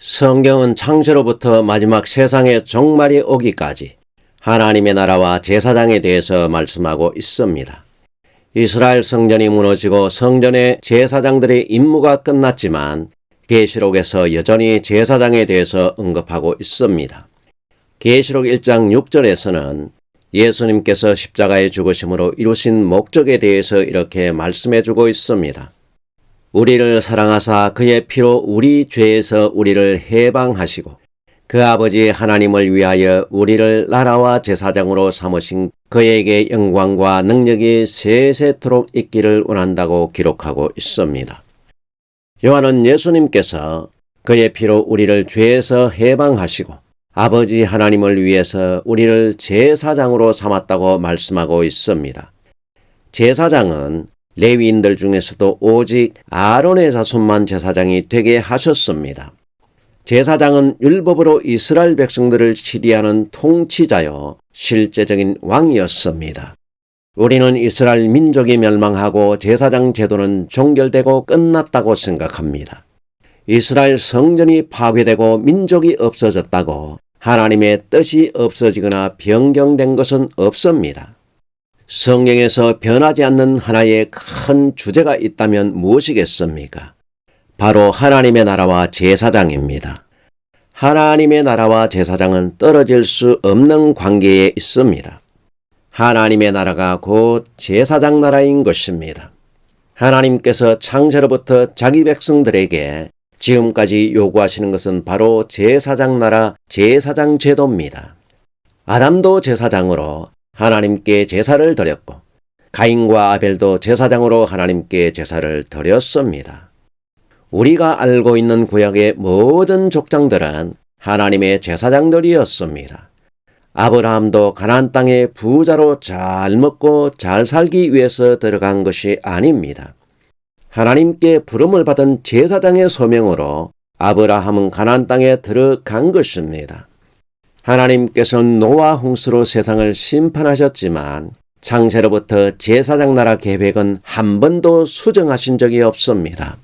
성경은 창세로부터 마지막 세상의 종말이 오기까지 하나님의 나라와 제사장에 대해서 말씀하고 있습니다. 이스라엘 성전이 무너지고 성전의 제사장들의 임무가 끝났지만 계시록에서 여전히 제사장에 대해서 언급하고 있습니다. 계시록 1장 6절에서는 예수님께서 십자가에 죽으심으로 이루신 목적에 대해서 이렇게 말씀해주고 있습니다. 우리를 사랑하사 그의 피로 우리 죄에서 우리를 해방하시고 그 아버지 하나님을 위하여 우리를 나라와 제사장으로 삼으신 그에게 영광과 능력이 세세토록 있기를 원한다고 기록하고 있습니다. 요한은 예수님께서 그의 피로 우리를 죄에서 해방하시고 아버지 하나님을 위해서 우리를 제사장으로 삼았다고 말씀하고 있습니다. 제사장은 레위인들 중에서도 오직 아론의 자손만 제사장이 되게 하셨습니다. 제사장은 율법으로 이스라엘 백성들을 치리하는 통치자요 실제적인 왕이었습니다. 우리는 이스라엘 민족이 멸망하고 제사장 제도는 종결되고 끝났다고 생각합니다. 이스라엘 성전이 파괴되고 민족이 없어졌다고 하나님의 뜻이 없어지거나 변경된 것은 없습니다. 성경에서 변하지 않는 하나의 큰 주제가 있다면 무엇이겠습니까? 바로 하나님의 나라와 제사장입니다. 하나님의 나라와 제사장은 떨어질 수 없는 관계에 있습니다. 하나님의 나라가 곧 제사장 나라인 것입니다. 하나님께서 창세로부터 자기 백성들에게 지금까지 요구하시는 것은 바로 제사장 나라, 제사장 제도입니다. 아담도 제사장으로 하나님께 제사를 드렸고 가인과 아벨도 제사장으로 하나님께 제사를 드렸습니다. 우리가 알고 있는 구약의 모든 족장들은 하나님의 제사장들이었습니다. 아브라함도 가나안 땅에 부자로 잘 먹고 잘 살기 위해서 들어간 것이 아닙니다. 하나님께 부름을 받은 제사장의 소명으로 아브라함은 가나안 땅에 들어간 것입니다. 하나님께서는 노아 홍수로 세상을 심판하셨지만 창세로부터 제사장 나라 계획은 한 번도 수정하신 적이 없습니다.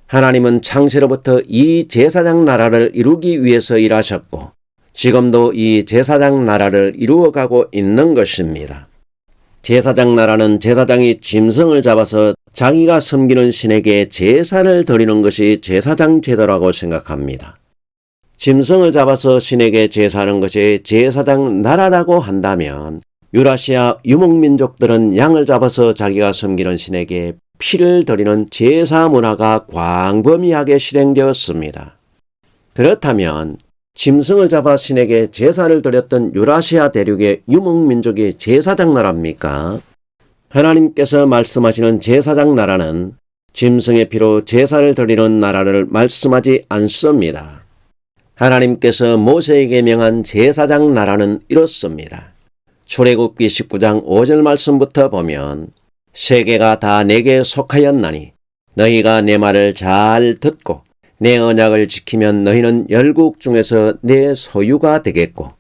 하나님은 창세로부터 이 제사장 나라를 이루기 위해서 일하셨고 지금도 이 제사장 나라를 이루어가고 있는 것입니다. 제사장 나라는 제사장이 짐승을 잡아서 자기가 섬기는 신에게 제사를 드리는 것이 제사장 제도라고 생각합니다. 짐승을 잡아서 신에게 제사하는 것이 제사장 나라라고 한다면 유라시아 유목민족들은 양을 잡아서 자기가 섬기는 신에게 피를 드리는 제사 문화가 광범위하게 실행되었습니다. 그렇다면 짐승을 잡아 신에게 제사를 드렸던 유라시아 대륙의 유목민족이 제사장 나라입니까? 하나님께서 말씀하시는 제사장 나라는 짐승의 피로 제사를 드리는 나라를 말씀하지 않습니다. 하나님께서 모세에게 명한 제사장 나라는 이렇습니다. 출애굽기 19장 5절 말씀부터 보면 세계가 다 내게 속하였나니 너희가 내 말을 잘 듣고 내 언약을 지키면 너희는 열국 중에서 내 소유가 되겠고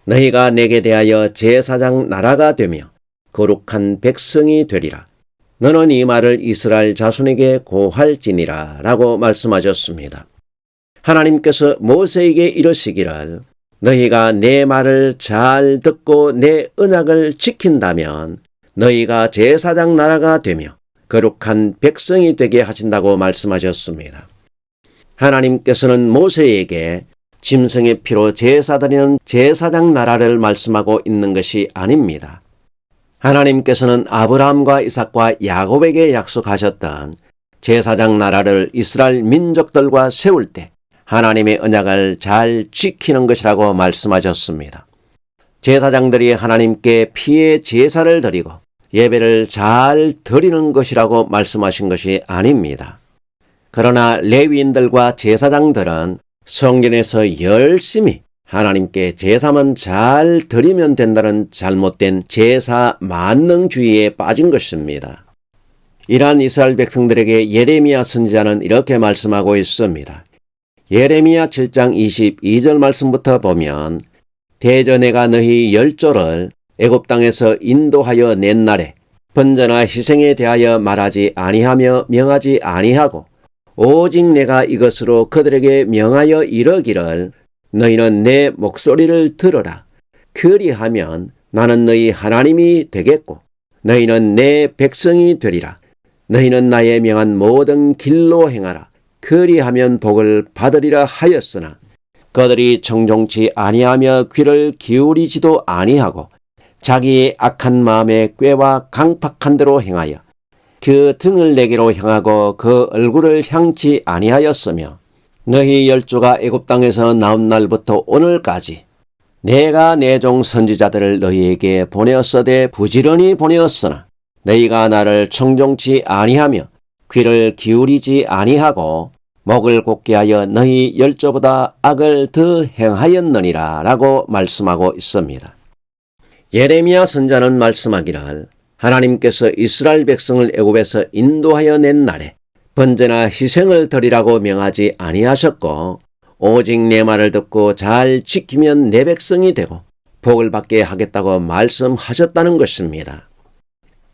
너희가 내게 대하여 제사장 나라가 되며 거룩한 백성이 되리라. 너는 이 말을 이스라엘 자손에게 고할지니라 라고 말씀하셨습니다. 하나님께서 모세에게 이르시기를 너희가 내 말을 잘 듣고 내 언약을 지킨다면 너희가 제사장 나라가 되며 거룩한 백성이 되게 하신다고 말씀하셨습니다. 하나님께서는 모세에게 짐승의 피로 제사드리는 제사장 나라를 말씀하고 있는 것이 아닙니다. 하나님께서는 아브라함과 이삭과 야곱에게 약속하셨던 제사장 나라를 이스라엘 민족들과 세울 때 하나님의 언약을 잘 지키는 것이라고 말씀하셨습니다. 제사장들이 하나님께 피의 제사를 드리고 예배를 잘 드리는 것이라고 말씀하신 것이 아닙니다. 그러나 레위인들과 제사장들은 성전에서 열심히 하나님께 제사만 잘 드리면 된다는 잘못된 제사 만능주의에 빠진 것입니다. 이러한 이스라엘 백성들에게 예레미야 선지자는 이렇게 말씀하고 있습니다. 예레미야 7장 22절 말씀부터 보면 대저 내가 너희 열조를 애굽 땅에서 인도하여 낸 날에 번제나 희생에 대하여 말하지 아니하며 명하지 아니하고 오직 내가 이것으로 그들에게 명하여 이르기를 너희는 내 목소리를 들으라. 그리하면 나는 너희 하나님이 되겠고 너희는 내 백성이 되리라. 너희는 나의 명한 모든 길로 행하라. 그리하면 복을 받으리라 하였으나 그들이 청종치 아니하며 귀를 기울이지도 아니하고 자기의 악한 마음의 꾀와 강팍한 대로 행하여 그 등을 내게로 향하고 그 얼굴을 향치 아니하였으며 너희 열조가 애굽 땅에서 나온 날부터 오늘까지 내가 내 종 선지자들을 너희에게 보내었으되 부지런히 보내었으나 너희가 나를 청종치 아니하며 귀를 기울이지 아니하고 목을 곧게 하여 너희 열조보다 악을 더 행하였느니라 라고 말씀하고 있습니다. 예레미야 선자는 말씀하기를 하나님께서 이스라엘 백성을 애굽에서 인도하여 낸 날에 번제나 희생을 드리라고 명하지 아니하셨고 오직 내 말을 듣고 잘 지키면 내 백성이 되고 복을 받게 하겠다고 말씀하셨다는 것입니다.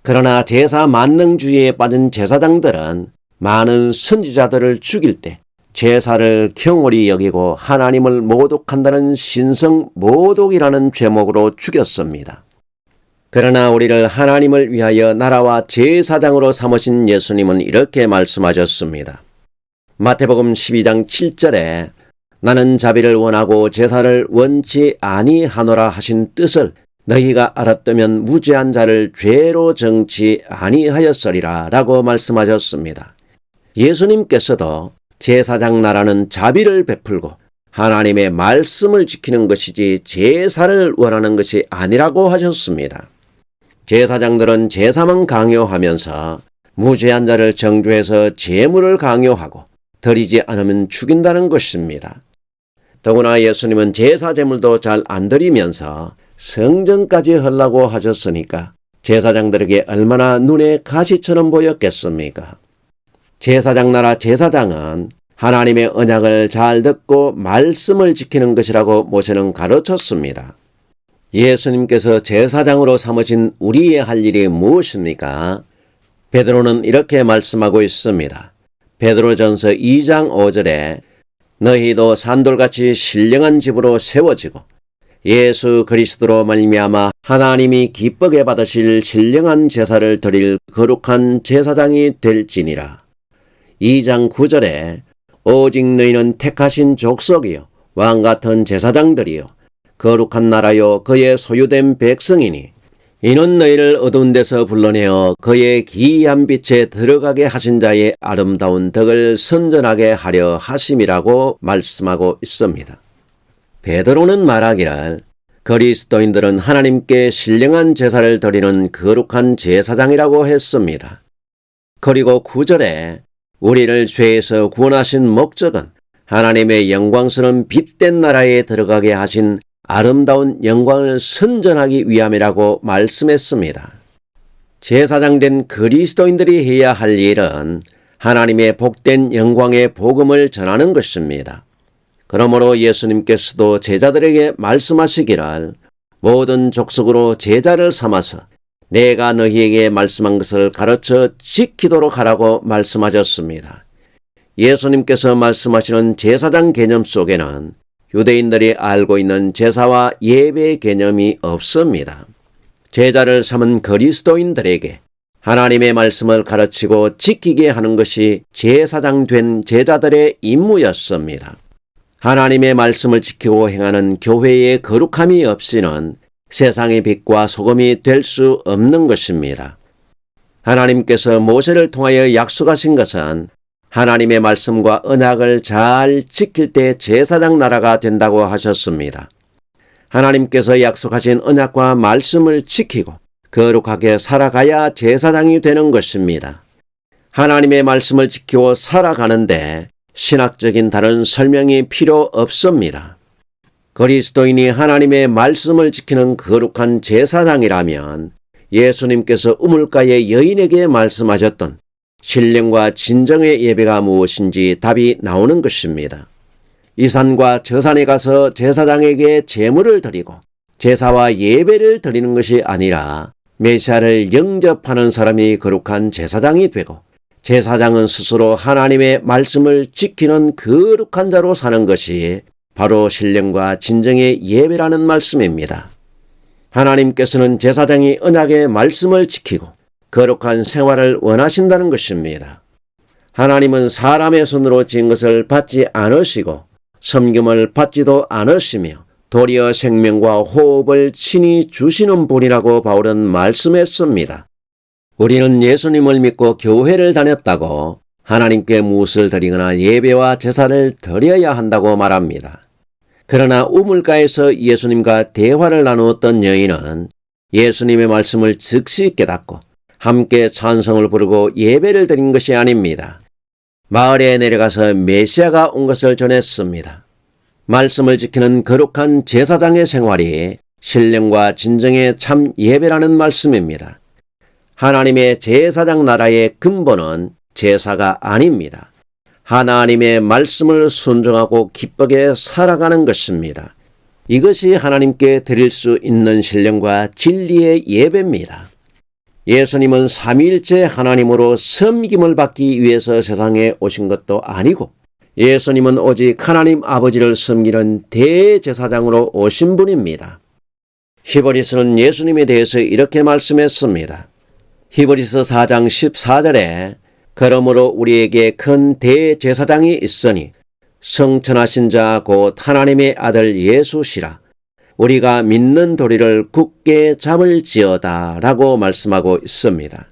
그러나 제사 만능주의에 빠진 제사장들은 많은 선지자들을 죽일 때 제사를 경홀히 여기고 하나님을 모독한다는 신성 모독이라는 죄목으로 죽였습니다. 그러나 우리를 하나님을 위하여 나라와 제사장으로 삼으신 예수님은 이렇게 말씀하셨습니다. 마태복음 12장 7절에 나는 자비를 원하고 제사를 원치 아니하노라 하신 뜻을 너희가 알았다면 무죄한 자를 죄로 정치 아니하였으리라 라고 말씀하셨습니다. 예수님께서도 제사장 나라는 자비를 베풀고 하나님의 말씀을 지키는 것이지 제사를 원하는 것이 아니라고 하셨습니다. 제사장들은 제사만 강요하면서 무죄한 자를 정죄해서 제물을 강요하고 드리지 않으면 죽인다는 것입니다. 더구나 예수님은 제사 제물도 잘 안 드리면서 성전까지 하려고 하셨으니까 제사장들에게 얼마나 눈에 가시처럼 보였겠습니까? 제사장 나라 제사장은 하나님의 언약을 잘 듣고 말씀을 지키는 것이라고 모세는 가르쳤습니다. 예수님께서 제사장으로 삼으신 우리의 할 일이 무엇입니까? 베드로는 이렇게 말씀하고 있습니다. 베드로전서 2장 5절에 너희도 산돌같이 신령한 집으로 세워지고 예수 그리스도로 말미암아 하나님이 기쁘게 받으실 신령한 제사를 드릴 거룩한 제사장이 될지니라. 2장 9절에 오직 너희는 택하신 족속이요 왕같은 제사장들이요 거룩한 나라요 그의 소유된 백성이니 이는 너희를 어두운 데서 불러내어 그의 기이한 빛에 들어가게 하신 자의 아름다운 덕을 선전하게 하려 하심이라고 말씀하고 있습니다. 베드로는 말하기를 그리스도인들은 하나님께 신령한 제사를 드리는 거룩한 제사장이라고 했습니다. 그리고 9절에 우리를 죄에서 구원하신 목적은 하나님의 영광스러운 빛된 나라에 들어가게 하신 아름다운 영광을 선전하기 위함이라고 말씀했습니다. 제사장 된 그리스도인들이 해야 할 일은 하나님의 복된 영광의 복음을 전하는 것입니다. 그러므로 예수님께서도 제자들에게 말씀하시기를 모든 족속으로 제자를 삼아서 내가 너희에게 말씀한 것을 가르쳐 지키도록 하라고 말씀하셨습니다. 예수님께서 말씀하시는 제사장 개념 속에는 유대인들이 알고 있는 제사와 예배 개념이 없습니다. 제자를 삼은 그리스도인들에게 하나님의 말씀을 가르치고 지키게 하는 것이 제사장 된 제자들의 임무였습니다. 하나님의 말씀을 지키고 행하는 교회의 거룩함이 없이는 세상의 빛과 소금이 될 수 없는 것입니다. 하나님께서 모세를 통하여 약속하신 것은 하나님의 말씀과 언약을 잘 지킬 때 제사장 나라가 된다고 하셨습니다. 하나님께서 약속하신 언약과 말씀을 지키고 거룩하게 살아가야 제사장이 되는 것입니다. 하나님의 말씀을 지키고 살아가는데 신학적인 다른 설명이 필요 없습니다. 그리스도인이 하나님의 말씀을 지키는 거룩한 제사장이라면 예수님께서 우물가의 여인에게 말씀하셨던 신령과 진정의 예배가 무엇인지 답이 나오는 것입니다. 이 산과 저 산에 가서 제사장에게 제물을 드리고 제사와 예배를 드리는 것이 아니라 메시아를 영접하는 사람이 거룩한 제사장이 되고 제사장은 스스로 하나님의 말씀을 지키는 거룩한 자로 사는 것이 바로 신령과 진정의 예배라는 말씀입니다. 하나님께서는 제사장이 언약의 말씀을 지키고 거룩한 생활을 원하신다는 것입니다. 하나님은 사람의 손으로 지은 것을 받지 않으시고 섬김을 받지도 않으시며 도리어 생명과 호흡을 친히 주시는 분이라고 바울은 말씀했습니다. 우리는 예수님을 믿고 교회를 다녔다고 하나님께 무엇을 드리거나 예배와 제사를 드려야 한다고 말합니다. 그러나 우물가에서 예수님과 대화를 나누었던 여인은 예수님의 말씀을 즉시 깨닫고 함께 찬송을 부르고 예배를 드린 것이 아닙니다. 마을에 내려가서 메시아가 온 것을 전했습니다. 말씀을 지키는 거룩한 제사장의 생활이 신령과 진정의 참 예배라는 말씀입니다. 하나님의 제사장 나라의 근본은 제사가 아닙니다. 하나님의 말씀을 순종하고 기쁘게 살아가는 것입니다. 이것이 하나님께 드릴 수 있는 신령과 진리의 예배입니다. 예수님은 삼위일체 하나님으로 섬김을 받기 위해서 세상에 오신 것도 아니고 예수님은 오직 하나님 아버지를 섬기는 대제사장으로 오신 분입니다. 히브리서는 예수님에 대해서 이렇게 말씀했습니다. 히브리서 4장 14절에 그러므로 우리에게 큰 대제사장이 있으니 성천하신 자 곧 하나님의 아들 예수시라 우리가 믿는 도리를 굳게 잡을지어다 라고 말씀하고 있습니다.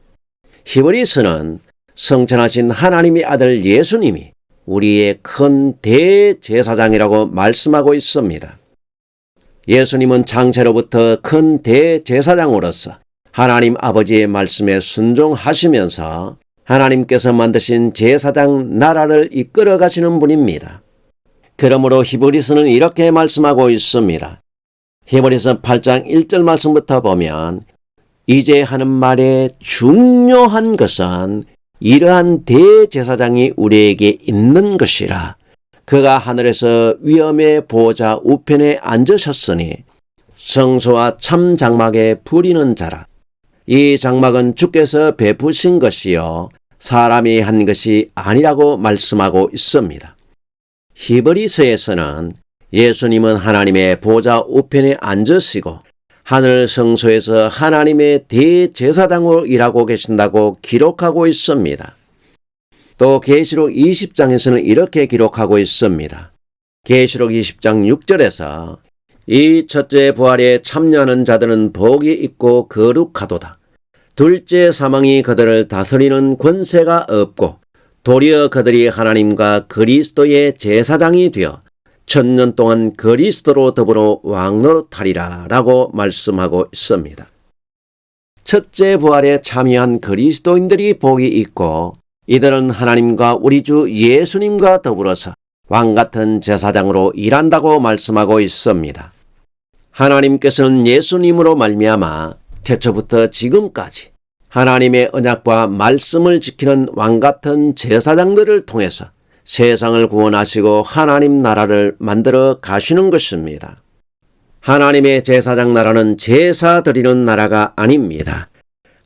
히브리서는 성천하신 하나님의 아들 예수님이 우리의 큰 대제사장이라고 말씀하고 있습니다. 예수님은 창세로부터 큰 대제사장으로서 하나님 아버지의 말씀에 순종하시면서 하나님께서 만드신 제사장 나라를 이끌어 가시는 분입니다. 그러므로 히브리서는 이렇게 말씀하고 있습니다. 히브리서 8장 1절 말씀부터 보면 이제 하는 말의 중요한 것은 이러한 대제사장이 우리에게 있는 것이라. 그가 하늘에서 위엄의 보호자 우편에 앉으셨으니 성소와 참 장막에 부리는 자라. 이 장막은 주께서 베푸신 것이요 사람이 한 것이 아니라고 말씀하고 있습니다. 히브리서에서는 예수님은 하나님의 보좌 우편에 앉으시고 하늘 성소에서 하나님의 대제사장으로 일하고 계신다고 기록하고 있습니다. 또 계시록 20장에서는 이렇게 기록하고 있습니다. 계시록 20장 6절에서 이 첫째 부활에 참여하는 자들은 복이 있고 거룩하도다. 둘째 사망이 그들을 다스리는 권세가 없고 도리어 그들이 하나님과 그리스도의 제사장이 되어 1000년 동안 그리스도로 더불어 왕노릇하리라 라고 말씀하고 있습니다. 첫째 부활에 참여한 그리스도인들이 복이 있고 이들은 하나님과 우리 주 예수님과 더불어서 왕같은 제사장으로 일한다고 말씀하고 있습니다. 하나님께서는 예수님으로 말미암아 태초부터 지금까지 하나님의 언약과 말씀을 지키는 왕같은 제사장들을 통해서 세상을 구원하시고 하나님 나라를 만들어 가시는 것입니다. 하나님의 제사장 나라는 제사 드리는 나라가 아닙니다.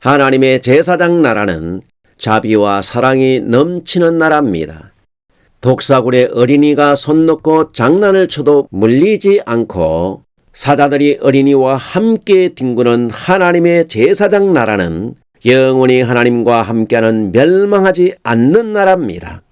하나님의 제사장 나라는 자비와 사랑이 넘치는 나라입니다. 독사굴에 어린이가 손 놓고 장난을 쳐도 물리지 않고 사자들이 어린이와 함께 뒹구는 하나님의 제사장 나라는 영원히 하나님과 함께하는 멸망하지 않는 나라입니다.